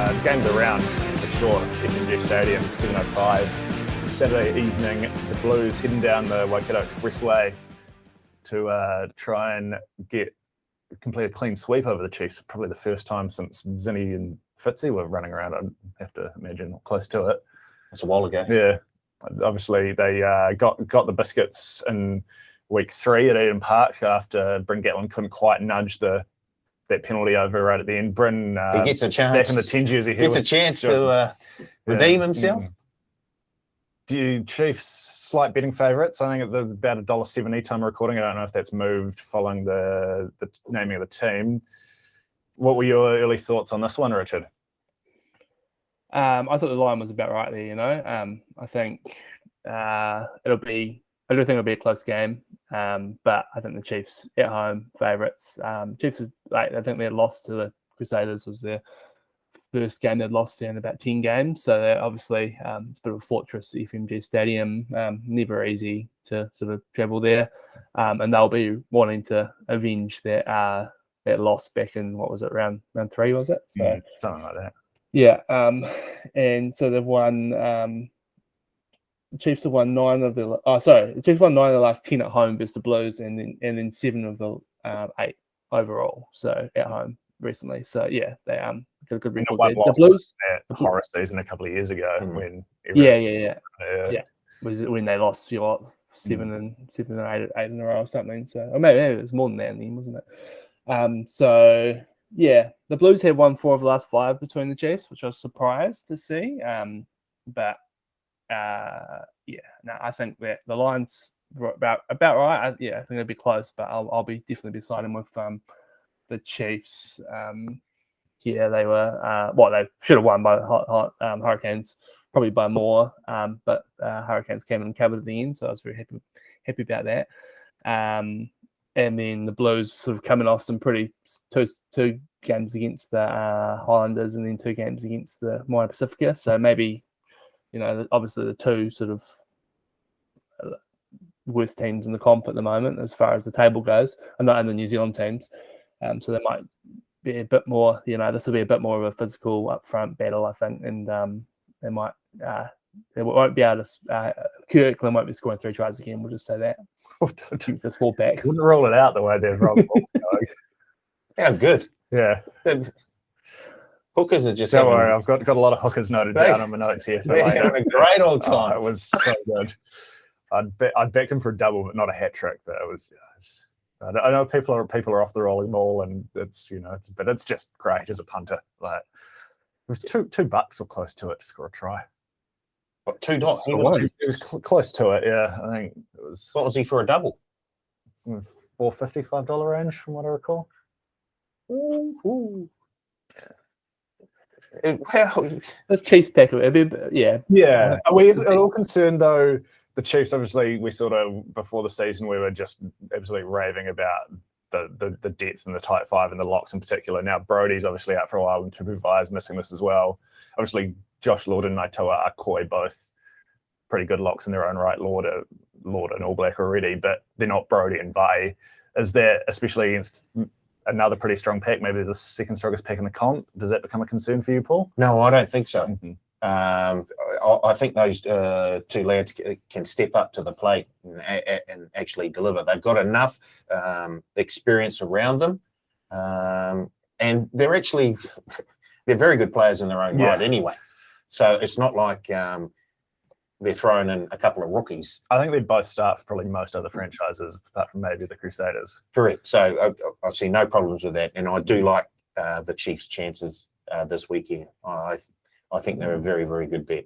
The game's around for sure. FMG Stadium, 7:05. Saturday evening, the Blues heading down the Waikato Expressway to try and complete a clean sweep over the Chiefs. Probably the first time since Zinni and Fitzy were running around. I have to imagine close to it. That's a while ago. Yeah, obviously they got the biscuits in week 3 at Eden Park after Bryn Gatland couldn't quite nudge that penalty over right at the end. Bryn he gets a chance. back in the 10 jersey. Gets a chance to redeem himself. Do you Chiefs slight betting favourites? I think at about $1.70 time recording. I don't know if that's moved following the naming of the team. What were your early thoughts on this one, Richard? I thought the line was about right there. I think I do think it'll be a close game. But I think the Chiefs at home favourites. Chiefs, I think their loss to the Crusaders was their first game they'd lost in about 10 games. So they're obviously it's a bit of a fortress, FMG Stadium. Never easy to sort of travel there, and they'll be wanting to avenge that loss back in what was it, round 3 was it? So something like that. Yeah, and so they've won. The Chiefs have won 9 of the. The Chiefs won 9 of the last 10 at home versus the Blues, and then 7 of the 8 overall. So at home recently. So yeah, they got a good record. The Blues, that horror season a couple of years ago when when they lost 7 and 8 in a row or something. So or maybe it was more than that in the end, wasn't it? So yeah, the Blues had won 4 of the last 5 between the Chiefs, which I was surprised to see. But I think that the line's about right. I think it'll be close, but I'll be definitely siding with the Chiefs. They were they should have won by Hurricanes, probably by more. But Hurricanes came and covered at the end, so I was very happy about that. And then the Blues sort of coming off some pretty two games against the Highlanders, and then 2 games against the Moana Pacifica. So maybe, obviously the 2 sort of worst teams in the comp at the moment as far as the table goes, and not in the New Zealand teams. So there might be a bit more, this will be a bit more of a physical upfront battle, I think, and they might, they won't be able to, Kirkland won't be scoring 3 tries again, we'll just say that. Keeps this 4 back. Wouldn't roll it out the way they've rolled the Yeah, good. Yeah. Hookers are just. Don't worry, I've got a lot of hookers noted down on my notes here. They're having a great old time. It was so good. I'd backed him for a double, but not a hat trick. But it was. I know people are off the rolling ball, and it's but it's just great as a punter. Like it was $2 or close to it to score a try. What, $2? It was close to it. Yeah, I think it was. What was he for a double? $4.50, $5 range, from what I recall. Ooh. Let's Chiefs pack it. Yeah. Are we at all concerned though? The Chiefs, obviously, we sort of before the season we were just absolutely raving about the depth and the tight 5 and the locks in particular. Now Brodie's obviously out for a while, and Tupuva's missing this as well. Obviously, Josh Lord and Naitoa Akoi both pretty good locks in their own right. Lord and All Black already, but they're not Brodie and Vai. Is that, especially against another pretty strong pack, maybe the second strongest pack in the comp, does that become a concern for you, Paul? No, I don't think so. Mm-hmm. I think those 2 lads can step up to the plate and actually deliver. They've got enough experience around them, and they're very good players in their own right anyway. So it's not like they're throwing in a couple of rookies. I think they'd both start for probably most other franchises, apart from maybe the Crusaders. Correct. So I see no problems with that, and I do like the Chiefs' chances this weekend. I think they're a very, very good bet.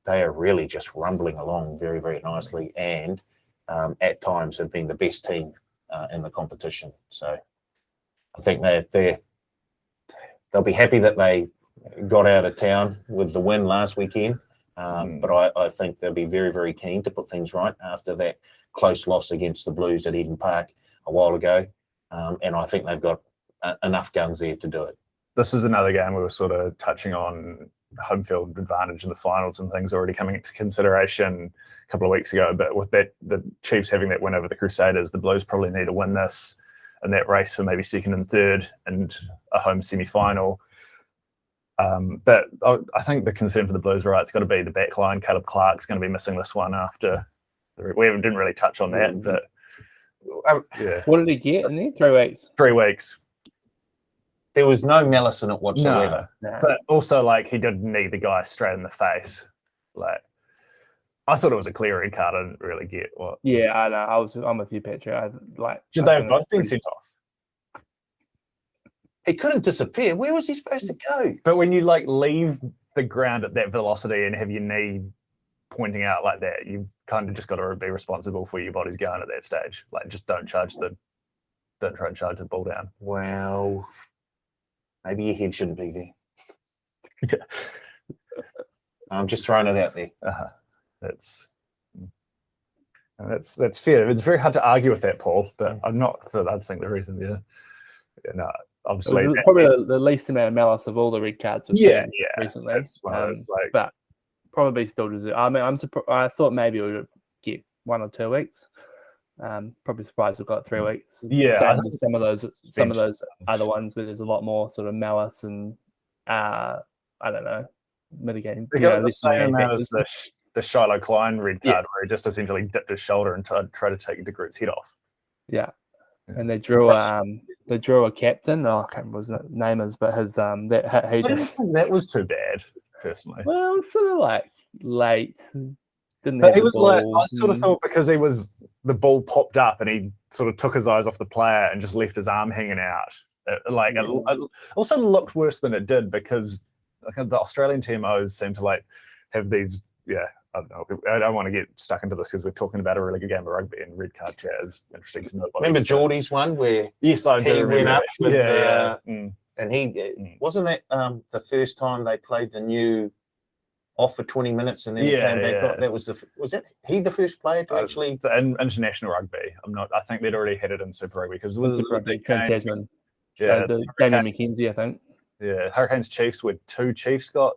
They are really just rumbling along very, very nicely, and at times have been the best team in the competition. So I think they'll be happy that they got out of town with the win last weekend. But I think they'll be very, very keen to put things right after that close loss against the Blues at Eden Park a while ago. And I think they've got enough guns there to do it. This is another game we were sort of touching on home field advantage in the finals and things already coming into consideration a couple of weeks ago. But with that, the Chiefs having that win over the Crusaders, the Blues probably need to win this in that race for maybe second and third and a home semi-final. But I think the concern for the Blues, right, it's got to be the back line. Caleb Clark's going to be missing this one after. We didn't really touch on that, but yeah. What did he get in there? 3 weeks. 3 weeks. There was no malice in it whatsoever. No. But also, like, he did knee the guy straight in the face. Like, I thought it was a clear red card. I didn't really get what. Yeah, I know. I'm with you, Petra. Should they have both been sent off? He couldn't disappear. Where was he supposed to go? But when you like leave the ground at that velocity and have your knee pointing out like that, you've kind of just got to be responsible for your body's going at that stage. Like, just don't try and charge the ball down. Well, maybe your head shouldn't be there. Yeah. I'm just throwing it out there. That's fair. It's very hard to argue with that, Paul. But I'm not. I think the reason, no, obviously, it was probably the least amount of malice of all the red cards we've seen recently. That's one of those, like, but probably still deserve. I mean, I'm surprised. I thought maybe we would get 1 or 2 weeks. Probably surprised we've got 3 weeks. Yeah, Same with some of those other ones where there's a lot more sort of malice and I don't know, mitigating. They got the same amount as the Shiloh Klein red card, where he just essentially dipped his shoulder and tried to take De Groot's head off. Yeah. And they drew a captain. I can't remember what his name is, but his I didn't think that was too bad, personally. Well, it's sort of like late. But he was like, I sort of thought because the ball popped up and he sort of took his eyes off the player and just left his arm hanging out. It also looked worse than it did because the Australian TMOs seem to like have these. Yeah, I don't know. I don't want to get stuck into this because we're talking about a really good game of rugby and red card chat is interesting to know. Remember Geordie's one where yes, I do. he went up with, and he wasn't that the first time they played the new off for 20 minutes and then he came back up. That was he the first player to actually in international rugby? I'm not. I think they'd already had it in Super Rugby because it was Super Rugby. Tasman. Yeah, Daniel McKenzie, I think. Yeah, Hurricanes Chiefs, where 2 Chiefs got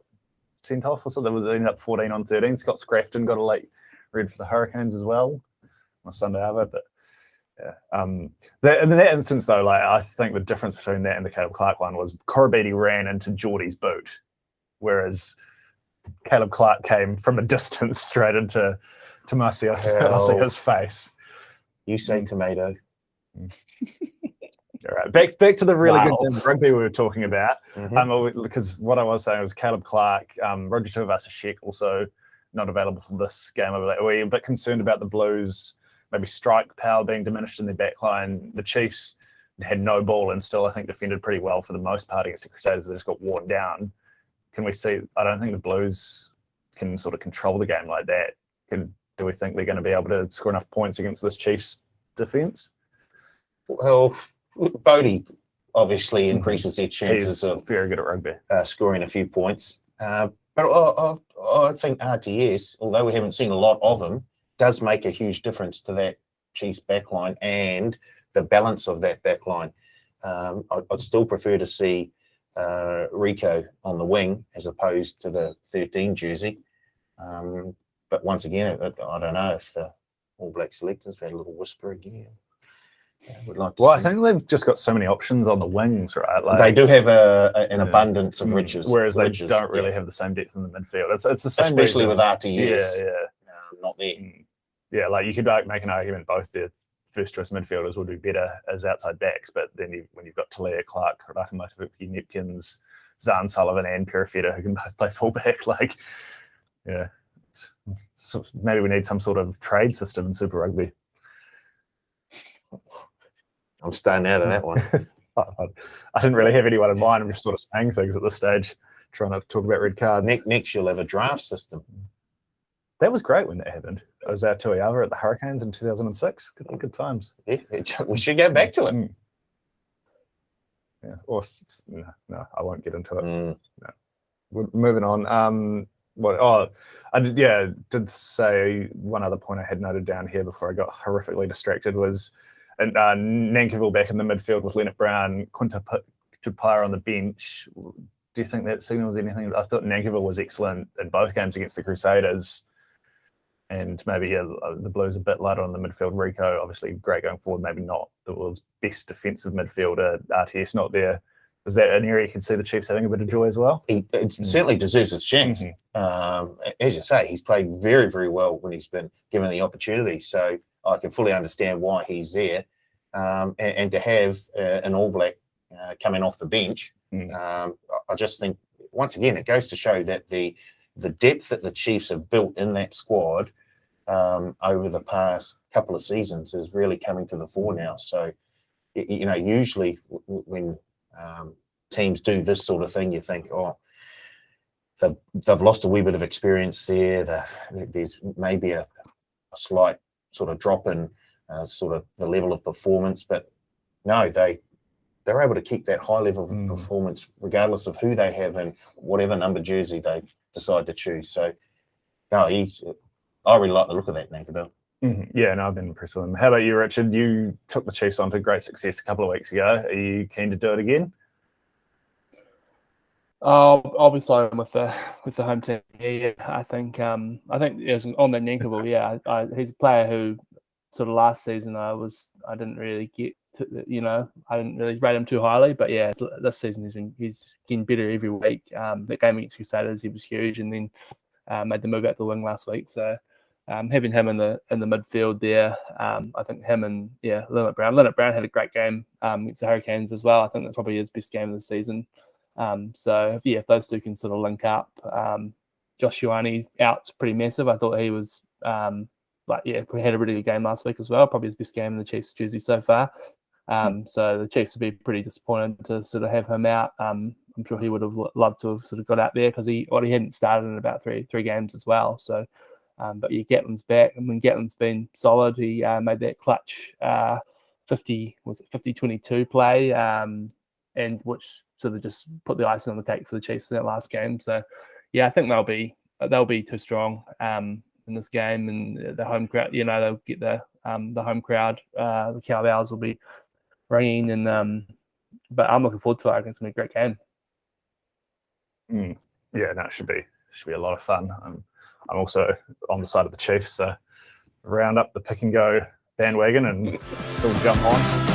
sent off, or so there was ended up 14-13. Scott Scrafton got a late red for the Hurricanes as well on Sunday Arvo, but yeah. In that instance though, like I think the difference between that and the Caleb Clark one was Korobidi ran into Geordie's boot, whereas Caleb Clark came from a distance straight into Marcio's face. You say tomato. All right, back to the really good rugby we were talking about. Because what I was saying was Caleb Clark, Roger Tuivasa-Sheck also not available for this game. We're a bit concerned about the Blues, maybe strike power being diminished in their backline. The Chiefs had no ball and still, I think, defended pretty well for the most part against the Crusaders. They just got worn down. Can we see? I don't think the Blues can sort of control the game like that. Do we think they're going to be able to score enough points against this Chiefs defence? Well, Bodie obviously increases their chances of very good at rugby, scoring a few points. But I think RTS, although we haven't seen a lot of him, does make a huge difference to that Chiefs backline and the balance of that backline. I'd still prefer to see Rico on the wing as opposed to the 13 jersey. But once again, I don't know if the All Black selectors have had a little whisper again. Would like to I think they've just got so many options on the wings, right? Like, they do have an abundance of riches, whereas they don't really have the same depth in the midfield. It's the same, especially reason. with RTS. Yeah, not there. Yeah, like you could make an argument both their first choice midfielders would be better as outside backs, but then when you've got Talia, Clark, Rakamotuki, Nepkins, Zahn Sullivan, and Perifeta who can both play fullback, like, yeah, so maybe we need some sort of trade system in Super Rugby. I'm staying out of that one. I didn't really have anyone in mind. I'm just sort of saying things at this stage, trying to talk about red cards. Next, you'll have a draft system. That was great when that happened. I was at Tuiava at the Hurricanes in 2006. Good times. Yeah, we should go back to it. Yeah. Or no, I won't get into it. No. We're moving on. I did say one other point I had noted down here before I got horrifically distracted was Nankivell back in the midfield with Leonard Brown, Quinta Tupara on the bench. Do you think that signals anything? I thought Nankivell was excellent in both games against the Crusaders. And maybe the Blues a bit lighter on the midfield. Rico, obviously great going forward, maybe not the world's best defensive midfielder. RTS not their Is that an area you can see the Chiefs having a bit of joy as well? It certainly deserves his chance. As you say, he's played very, very well when he's been given the opportunity. So I can fully understand why he's there. And to have an All Black coming off the bench, I just think, once again, it goes to show that the depth that the Chiefs have built in that squad over the past couple of seasons is really coming to the fore now. So, usually when teams do this sort of thing, you think, oh, they've lost a wee bit of experience there. There's maybe a slight sort of drop in sort of the level of performance, but no, they're able to keep that high level of performance regardless of who they have and whatever number jersey they decide to choose. So, no, I really like the look of that, Nankivell. Yeah, no, I've been impressed with him. How about you, Richard? You took the Chiefs on to great success a couple of weeks ago. Are you keen to do it again? I'll be siding with the home team. Yeah, I think it was on the Nankivell. Yeah, he's a player who sort of last season I didn't really get to, I didn't really rate him too highly. But yeah, this season he's getting better every week. That game against Crusaders, he was huge, and then made the move out the wing last week. So having him in the midfield there, I think him and Leonard Brown. Leonard Brown had a great game against the Hurricanes as well. I think that's probably his best game of the season. So if those two can sort of link up, Josh Ioane out's pretty massive. I thought he was we had a really good game last week as well. Probably his best game in the Chiefs jersey so far. So the Chiefs would be pretty disappointed to sort of have him out. I'm sure he would have loved to have sort of got out there because he hadn't started in about three games as well. So, but Gatland's back, and when Gatland's been solid, he made that clutch 50-22 play, and which sort of just put the icing on the cake for the Chiefs in that last game. So, yeah, I think they'll be too strong in this game, and the home crowd. They'll get the home crowd. The cowbells will be ringing, and but I'm looking forward to it. I think it's gonna be a great game. Yeah, no, it should be a lot of fun. I'm also on the side of the Chiefs, so round up the pick and go bandwagon and we'll jump on.